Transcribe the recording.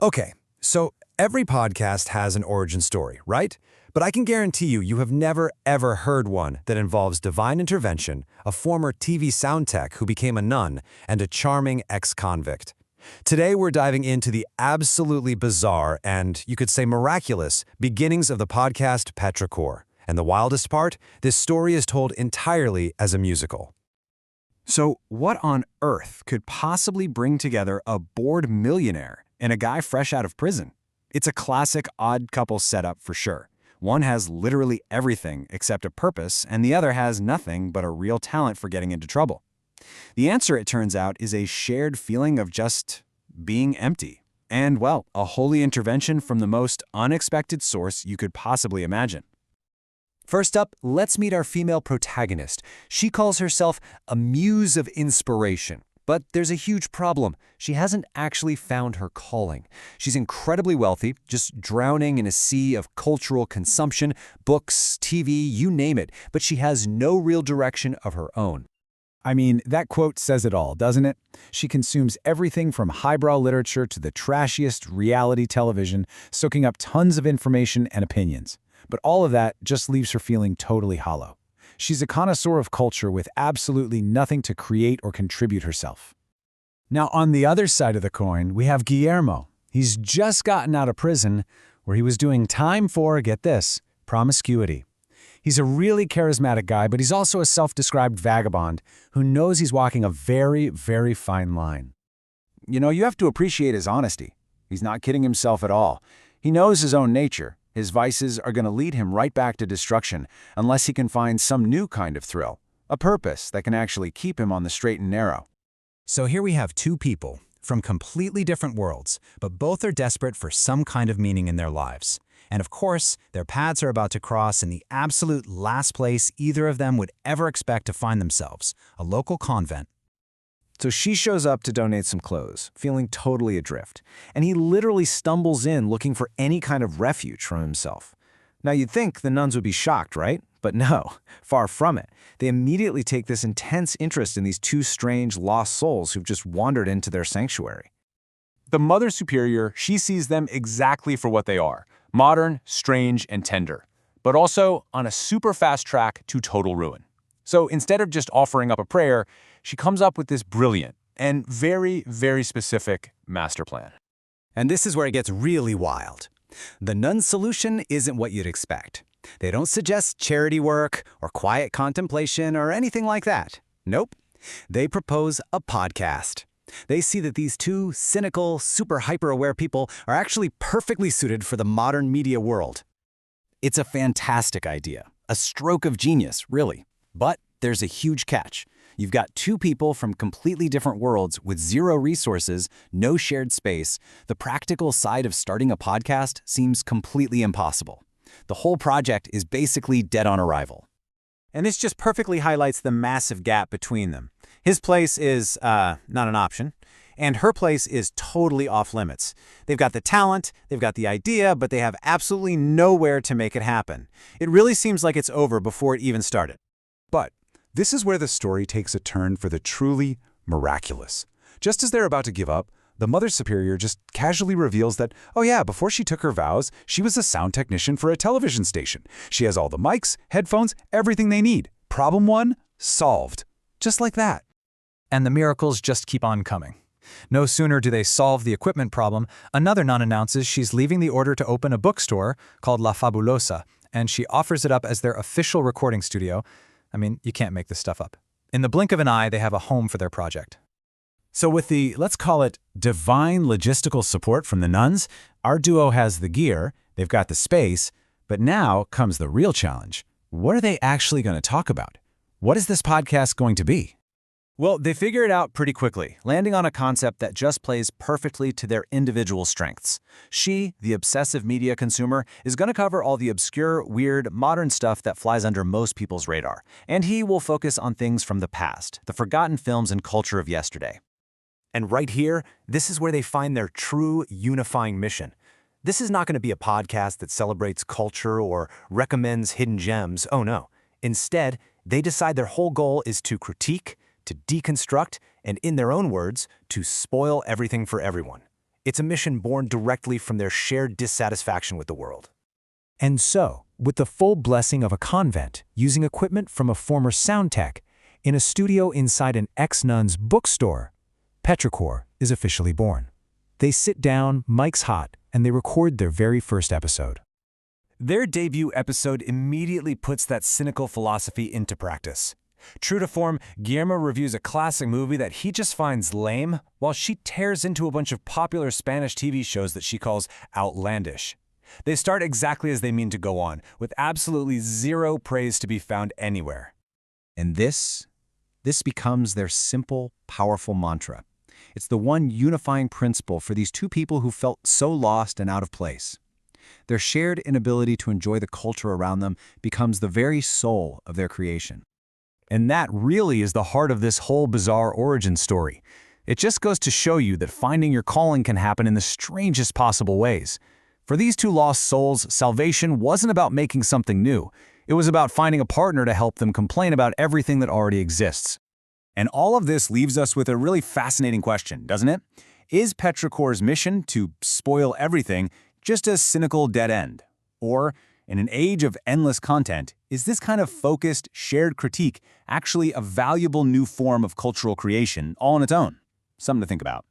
Okay, so every podcast has an origin story, right? But I can guarantee you have never ever heard one that involves divine intervention, a former TV sound tech who became a nun, and a charming ex-convict. Today we're diving into the absolutely bizarre and, you could say miraculous, beginnings of the podcast Petricor. And the wildest part, this story is told entirely as a musical. So what on earth could possibly bring together a bored millionaire and a guy fresh out of prison? It's a classic odd couple setup for sure. One has literally everything except a purpose, and the other has nothing but a real talent for getting into trouble. The answer, it turns out, is a shared feeling of just being empty. And, well, a holy intervention from the most unexpected source you could possibly imagine. First up, let's meet our female protagonist. She calls herself a muse of inspiration. But there's a huge problem. She hasn't actually found her calling. She's incredibly wealthy, just drowning in a sea of cultural consumption, books, TV, you name it, but she has no real direction of her own. I mean, that quote says it all, doesn't it? She consumes everything from highbrow literature to the trashiest reality television, soaking up tons of information and opinions. But all of that just leaves her feeling totally hollow. She's a connoisseur of culture with absolutely nothing to create or contribute herself. Now, on the other side of the coin, we have Guillermo. He's just gotten out of prison, where he was doing time for, get this, promiscuity. He's a really charismatic guy, but he's also a self-described vagabond who knows he's walking a very, very fine line. You know, you have to appreciate his honesty. He's not kidding himself at all. He knows his own nature. His vices are going to lead him right back to destruction unless he can find some new kind of thrill, a purpose that can actually keep him on the straight and narrow. So here we have two people from completely different worlds, but both are desperate for some kind of meaning in their lives. And of course, their paths are about to cross in the absolute last place either of them would ever expect to find themselves, a local convent. So she shows up to donate some clothes, feeling totally adrift, and he literally stumbles in looking for any kind of refuge from himself. Now you'd think the nuns would be shocked, right? But no, far from it. They immediately take this intense interest in these two strange lost souls who've just wandered into their sanctuary. The Mother Superior, she sees them exactly for what they are, modern, strange, and tender, but also on a super fast track to total ruin. So instead of just offering up a prayer, she comes up with this brilliant and very, very specific master plan. And this is where it gets really wild. The nun's solution isn't what you'd expect. They don't suggest charity work or quiet contemplation or anything like that. Nope. They propose a podcast. They see that these two cynical, super hyper-aware people are actually perfectly suited for the modern media world. It's a fantastic idea, a stroke of genius, really. But there's a huge catch. You've got two people from completely different worlds with zero resources, no shared space. The practical side of starting a podcast seems completely impossible. The whole project is basically dead on arrival. And this just perfectly highlights the massive gap between them. His place is not an option, and her place is totally off limits. They've got the talent, they've got the idea, but they have absolutely nowhere to make it happen. It really seems like it's over before it even started. But this is where the story takes a turn for the truly miraculous. Just as they're about to give up, the Mother Superior just casually reveals that, oh yeah, before she took her vows, she was a sound technician for a television station. She has all the mics, headphones, everything they need. Problem one, solved. Just like that. And the miracles just keep on coming. No sooner do they solve the equipment problem, another nun announces she's leaving the order to open a bookstore called La Fabulosa, and she offers it up as their official recording studio. I mean, you can't make this stuff up. In the blink of an eye, they have a home for their project. So with the, let's call it, divine logistical support from the nuns, our duo has the gear, they've got the space, but now comes the real challenge. What are they actually going to talk about? What is this podcast going to be? Well, they figure it out pretty quickly, landing on a concept that just plays perfectly to their individual strengths. She, the obsessive media consumer, is going to cover all the obscure, weird, modern stuff that flies under most people's radar. And he will focus on things from the past, the forgotten films and culture of yesterday. And right here, this is where they find their true unifying mission. This is not going to be a podcast that celebrates culture or recommends hidden gems. Oh no. Instead, they decide their whole goal is to critique, to deconstruct, and in their own words, to spoil everything for everyone. It's a mission born directly from their shared dissatisfaction with the world. And so, with the full blessing of a convent, using equipment from a former sound tech, in a studio inside an ex-nun's bookstore, Petricor is officially born. They sit down, mics hot, and they record their very first episode. Their debut episode immediately puts that cynical philosophy into practice. True to form, Guillermo reviews a classic movie that he just finds lame, while she tears into a bunch of popular Spanish TV shows that she calls outlandish. They start exactly as they mean to go on, with absolutely zero praise to be found anywhere. And this becomes their simple, powerful mantra. It's the one unifying principle for these two people who felt so lost and out of place. Their shared inability to enjoy the culture around them becomes the very soul of their creation. And that really is the heart of this whole bizarre origin story. It just goes to show you that finding your calling can happen in the strangest possible ways. For these two lost souls, salvation wasn't about making something new. It was about finding a partner to help them complain about everything that already exists. And all of this leaves us with a really fascinating question, doesn't it? Is Petricor's mission to spoil everything just a cynical dead end? Or, in an age of endless content, is this kind of focused, shared critique actually a valuable new form of cultural creation all on its own? Something to think about.